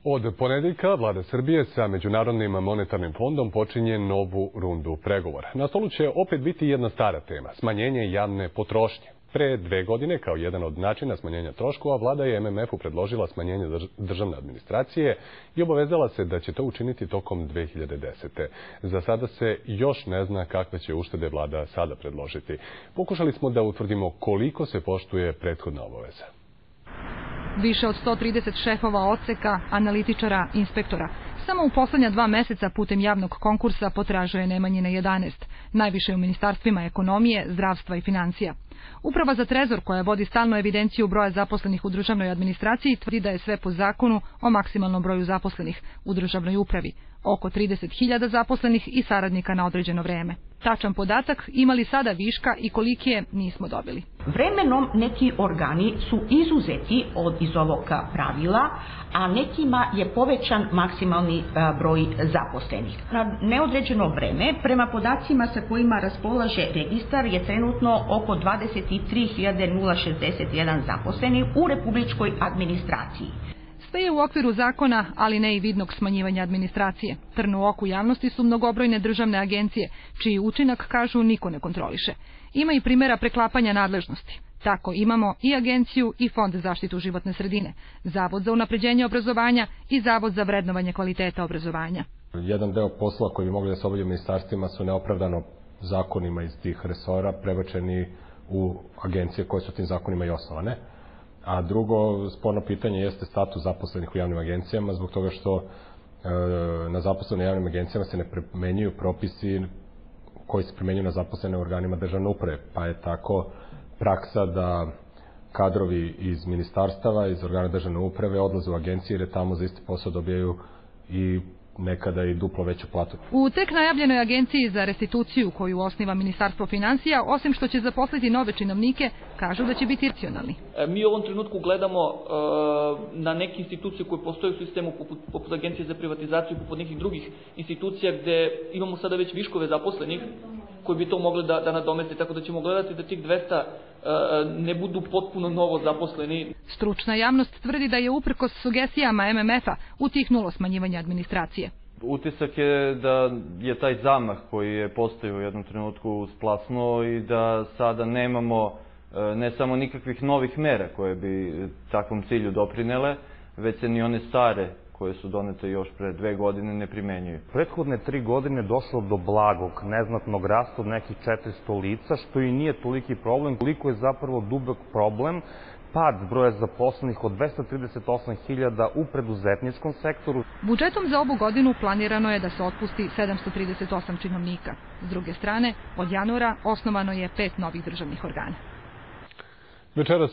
Od ponedeljka vlada Srbije sa Međunarodnim monetarnim fondom počinje novu rundu pregovora. Na stolu će opet biti jedna stara tema – smanjenje javne potrošnje. Pre 2 godine, kao jedan od načina smanjenja troškova, vlada je MMF-u predložila smanjenje državne administracije i obavezala se da će to učiniti tokom 2010. Za sada se još ne zna kakve će uštede vlada sada predložiti. Pokušali smo da utvrdimo koliko se poštuje prethodna obaveza. Više od 130 šefova odseka, analitičara, inspektora. Samo u poslednja 2 meseca putem javnog konkursa potražuje Nemanjine 11, najviše u ministarstvima ekonomije, zdravstva i financija. Uprava za trezor, koja vodi stalnu evidenciju broja zaposlenih u državnoj administraciji, tvrdi da je sve po zakonu o maksimalnom broju zaposlenih u državnoj upravi. Oko 30.000 zaposlenih i saradnika na određeno vreme. Tačan podatak imali sada viška i koliki je nismo dobili. Vremenom neki organi su izuzeti iz ovog pravila, a nekima je povećan maksimalni broj zaposlenih. Na neodređeno vreme, prema podacima sa kojima raspolaže registar, je trenutno oko 23.061 zaposlenih u republičkoj administraciji. Sve je u okviru zakona, ali ne i vidnog smanjivanja administracije. Trn u oku javnosti su mnogobrojne državne agencije, čiji učinak, kažu, niko ne kontroliše. Ima i primjera preklapanja nadležnosti. Tako imamo i agenciju i Fond za zaštitu životne sredine, Zavod za unapređenje obrazovanja i Zavod za vrednovanje kvaliteta obrazovanja. Jedan deo posla koji bi mogli da se obavljaju ministarstvima su neopravdano zakonima iz tih resora prebačeni u agencije koje su tim zakonima i osnovane. A drugo sporno pitanje jeste status zaposlenih u javnim agencijama, zbog toga što na zaposlene javnim agencijama se ne primenjuju propisi koji se primenjuju na zaposlene u organima državne uprave, pa je tako praksa da kadrovi iz ministarstava, iz organa državne uprave odlaze u agencije jer tamo za isti posao dobijaju i nekada i duplo veću platu. U tek najavljenoj agenciji za restituciju koju osniva Ministarstvo finansija, osim što će zaposliti nove činovnike, kažu da će biti racionalni. Mi u ovom trenutku gledamo na neke institucije koje postoje u sistemu poput Agencije za privatizaciju, poput nekih drugih institucija gde imamo sada već viškove zaposlenih koji bi to mogli da nadomeste, tako da ćemo gledati da tih 200 ne budu potpuno novo zaposleni. Stručna javnost tvrdi da je uprkos sugestijama MMF-a utihnulo smanjivanje administracije. Utisak je da je taj zamah koji je postojao u jednom trenutku splasnuo i da sada nemamo ne samo nikakvih novih mera koje bi takvom cilju doprinele, već se ni one stare koje su donete još pre 2 godine ne primenjuju. Prethodne 3 godine došlo do blagog, neznatnog rasta od nekih 400 lica, što i nije toliki problem. Koliko je zapravo dubok problem pad broja zaposlenih od 238.000 u preduzetničkom sektoru. Budžetom za ovu godinu planirano je da se otpusti 738 činovnika. S druge strane, od januara osnovano je 5 novih državnih organa. Večeras